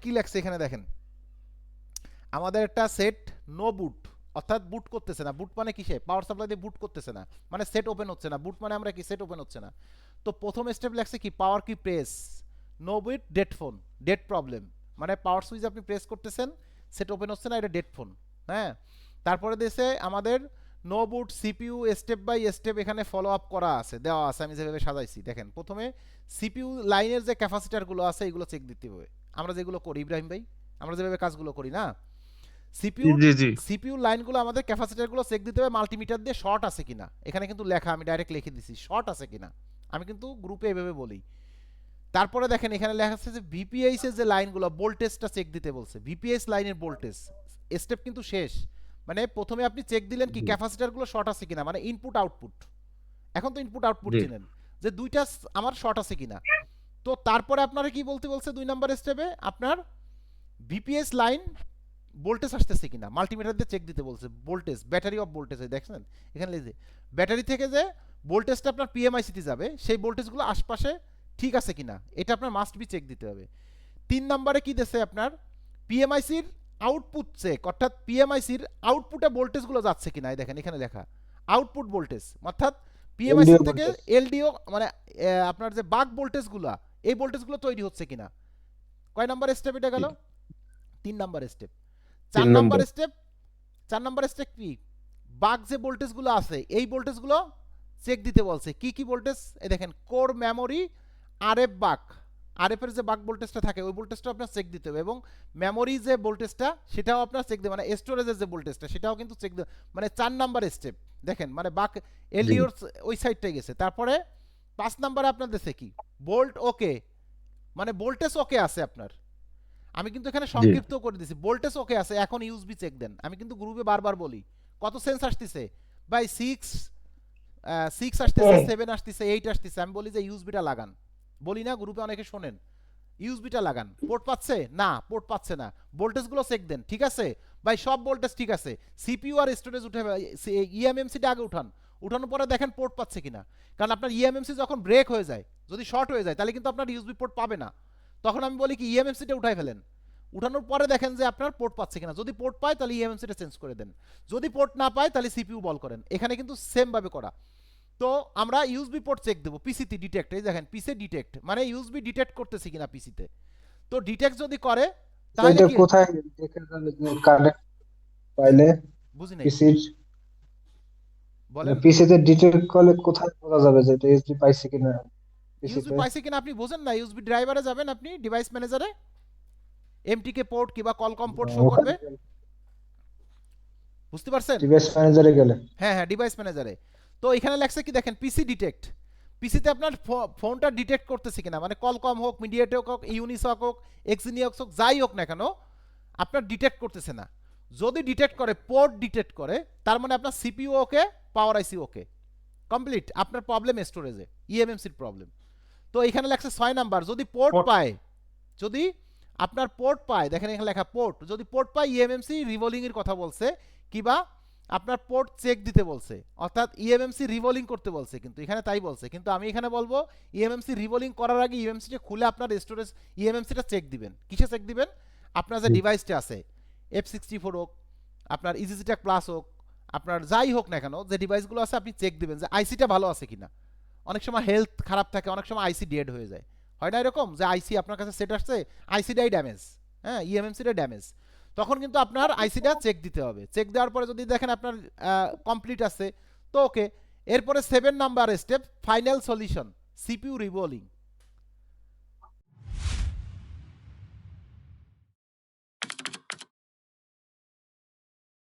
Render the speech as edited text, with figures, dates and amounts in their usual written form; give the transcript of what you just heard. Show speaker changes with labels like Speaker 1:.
Speaker 1: কি লেখছে এখানে দেখেন, আমাদের একটা সেট নো বুট, অর্থাৎ বুট করতেছে না। বুট মানে কিসে? পাওয়ার সাপ্লাই দিয়ে বুট করতেছে না, মানে সেট ওপেন হচ্ছে না। বুট মানে আমরা কি, সেট ওপেন হচ্ছে না। তো প্রথম স্টেপ লেখছে কি, পাওয়ার কি press, no boot dead phone, dead problem, মানে পাওয়ার সুইচ আপনি প্রেস করতেছেন, সেট ওপেন হচ্ছে না, এটা ডেড ফোন। হ্যাঁ, তারপরে দিয়েছে আমাদের no boot CPU step by step এখানে ফলো আপ করা আছে, দেওয়া আছে, আমি যেভাবে সাজাইছি দেখেন। প্রথমে সিপিইউ লাইনের যে ক্যাপাসিটারগুলো আছে এগুলো চেক দিতে হবে, আমরা যেগুলো করি ইব্রাহিম ভাই, আমরা যেভাবে কাজগুলো করি না, সিপিইউর
Speaker 2: জি জি
Speaker 1: সিপিইউ লাইনগুলো আমাদের ক্যাপাসিটারগুলো চেক দিতে হবে মাল্টিমিটার দিয়ে শর্ট আছে কিনা। এখানে কিন্তু লেখা, আমি ডাইরেক্ট লিখে দিছি শর্ট আছে কিনা, আমি কিন্তু গ্রুপে এভাবে বলি। তারপরে দেখেন এখানে লেখা আছে যে ভিপিএইচ এর যে লাইনগুলো ভোল্টেজটা চেক দিতে বলছে, ভিপিএইচ লাইনের ভোল্টেজ স্টেপ কিন্তু শেষ। মানে প্রথমে আপনি চেক দিলেন কি
Speaker 2: জি
Speaker 1: ক্যাপাসিটারগুলো শর্ট আছে কিনা, মানে ইনপুট আউটপুট, এখন তো ইনপুট আউটপুট
Speaker 2: জি
Speaker 1: চিনেন যে দুইটা আমার শর্ট আছে কিনা। তো তারপরে আপনারা কি বলতে বলছে 2 নাম্বার স্টেপে, আপনার ভিপিএস লাইন ভোল্টেজ আসতেছে কিনা মাল্টিমিটার দিয়ে চেক দিতে বলছে। ভোল্টেজ, ব্যাটারি অফ ভোল্টেজ দেখছেন এখানে লিখে, ব্যাটারি থেকে যে ভোল্টেজটা আপনার পিএমআইসিতে যাবে সেই ভোল্টেজগুলো আশপাশে ঠিক আছে কিনা, এটা আপনার মাস্ট বি চেক দিতে হবে। 3 নম্বরে কি দিয়েছে আপনার, পিএমআইসির আউটপুট চেক, অর্থাৎ পিএমআইসির আউটপুটে ভোল্টেজগুলো যাচ্ছে কিনা, এই দেখেন এখানে লেখা আউটপুট ভোল্টেজ, অর্থাৎ পিএমআইসি
Speaker 2: এলডিও
Speaker 1: থেকে
Speaker 2: ভোল্টেজ
Speaker 1: এলডিও মানে আপনার যে বাক ভোল্টেজগুলো, এই ভোল্টেজগুলো তৈরি হচ্ছে কিনা। কয় নাম্বার স্টেপ এটা গেল? 3 নাম্বার স্টেপ। 4
Speaker 2: তিন
Speaker 1: নাম্বার
Speaker 2: নম্বর
Speaker 1: স্টেপ, 4 নাম্বার স্টেপ কি, বাক যে ভোল্টেজগুলো আছে এই ভোল্টেজগুলো চেক দিতে বলছে। কি কি ভোল্টেজ, এই দেখেন কোর মেমোরি আরএফ বাক, আরএফ এর যে বাক ভোল্টেজটা থাকে ওই ভোল্টেজটা আপনার চেক দিতে হবে, এবং মেমোরি যে ভোল্টেজটা সেটাও আপনার চেক দেবে, মানে স্টোরেজের যে ভোল্টেজটা সেটাও কিন্তু চেক দেবে। মানে 4 নাম্বার স্টেপ দেখেন, মানে বাক
Speaker 2: জি
Speaker 1: এলডিওর ওই সাইডটাই গেছে। তারপরে 5 নাম্বারে আপনার দেশে কি ভোল্ট ওকে, মানে ভোল্টেজ ওকে আছে আপনার, আমি কিন্তু এখানে
Speaker 2: জি
Speaker 1: সংক্ষিপ্ত করে দিছি, ভোল্টেজ ওকে আছে, এখন ইউএসবি চেক দেন। আমি কিন্তু গ্রুপে বারবার বলি কত সেন্স আসতেছে ভাই, 6 আসতেছে, 7 আসতেছে, 8 আসতেছে, আমি বলি যে ইউএসবিটা লাগান, বলি না গ্রুপে, অনেকে শোনেন, ইউএসবিটা লাগান। পোর্ট পাচ্ছে না, পোর্ট পাচ্ছে না, ভোল্টেজগুলো চেক দেন, ঠিক আছে ভাই সব ভোল্টেজ ঠিক আছে, সিপিইউ আর স্টোরেজ উঠে, ইএমএমসিটা আগে উঠান, উঠানোর পরে দেখেন পোর্ট পাচ্ছে কিনা। কারণ আপনার ইএমএমসি যখন ব্রেক হয়ে যায়, যদি শর্ট হয়ে যায়, তাহলে কিন্তু আপনার ইউএসবি পোর্ট পাবে না। তখন আমি বলি কি ইএমএমসিটা উঠাই ফেলেন, উঠানোর পরে দেখেন যে আপনার পোর্ট পাচ্ছে কিনা, যদি পোর্ট পায় তাহলে ইএমএমসিটা চেঞ্জ করে দেন, যদি পোর্ট না পায় তাহলে সিপিইউ বল করেন। এখানে কিন্তু সেম ভাবে করা। তো আমরা ইউএসবি পোর্ট চেক দেবো পিসিতে, ডিটেক্ট, এই দেখেন পিসি ডিটেক্ট, মানে ইউএসবি ডিটেক্ট করতেছি কিনা পিসিতে। তো ডিটেক্ট যদি করে তাহলে
Speaker 3: এটা
Speaker 1: কি,
Speaker 3: কোথায় দেখে যাবে যে কানেক্ট পাইলে
Speaker 1: বুঝি নাই,
Speaker 3: পিসির, মানে
Speaker 1: বলেন।
Speaker 3: পিসিতে ডিটেক্ট করলে কোথায় বোঝা যাবে যে এটা ইউএসবি পাইছে কিনা
Speaker 1: ইউএসবি
Speaker 3: পিসিতে?
Speaker 1: পাইছে কিনা আপনি বোঝেন না, ইউএসবি ড্রাইভারে যাবেন আপনি, ডিভাইস ম্যানেজারে এমটিকে পোর্ট কিংবা কলকম পোর্ট শো করবে,
Speaker 3: ওখানে
Speaker 1: বুঝতে পারছেন?
Speaker 3: ডিভাইস ম্যানেজারে গেলে
Speaker 1: হ্যাঁ হ্যাঁ, ডিভাইস ম্যানেজারে। তো এখানে লেখছে কি দেখেন, পিসি ডিটেক্ট, পিসিতে আপনার ফোনটা ডিটেক্ট করতেছে কিনা, মানে কলকম হোক, মিডিয়াটেক হোক, ইউনিসক হোক, এক্সিনিয়ক্স হোক, যাই হোক না কেন আপনার ডিটেক্ট করতেছে না। যদি ডিটেক্ট করে, পোর্ট ডিটেক্ট করে, তার মানে আপনার সিপিইউ ওকে, পাওয়ার আইসি ওকে, কমপ্লিট। আপনার প্রবলেম স্টোরেজে, ইএমএমসির প্রবলেম। তো এখানে লেখছে 6 নাম্বার, যদি পোর্ট পায়, যদি আপনার পোর্ট পায়, দেখেন এখানে লেখা পোর্ট, যদি পোর্ট পায় ইএমএমসি রিভলিং এর কথা বলছে, কিবা আপনার পোর্ট চেক দিতে বলছে, অর্থাৎ ইএমএমসি রিভলিং করতে বলছে, কিন্তু এখানে তাই বলছে, কিন্তু আমি এখানে বলবো ইএমএমসি রিভলিং করার আগে ইএমএমসিটা খুলে আপনার স্টোরেজ ইএমএমসিটা চেক দিবেন। কিসে চেক দিবেন? আপনার যে ডিভাইসটা আছে, F64 হোক, আপনার ইজিজিটেক প্লাস হোক, আপনার যাই হোক না কেন যে ডিভাইসগুলো আছে আপনি চেক দিবেন যে আইসিটা ভালো আছে কিনা। অনেক সময় হেলথ খারাপ থাকে, অনেক সময় আইসি ডেড হয়ে যায়, হয় না এরকম যে আইসি আপনার কাছে সেট আসছে, আইসিটাই ড্যামেজ, হ্যাঁ ইএমএমসিটা ড্যামেজ, তখন কিন্তু আপনার আইসিটা চেক দিতে হবে। চেক দেওয়ার পরে যদি দেখেন আপনার কমপ্লিট আছে তো ওকে। এরপরে 7 number step, final solution, CPU রিভলিং।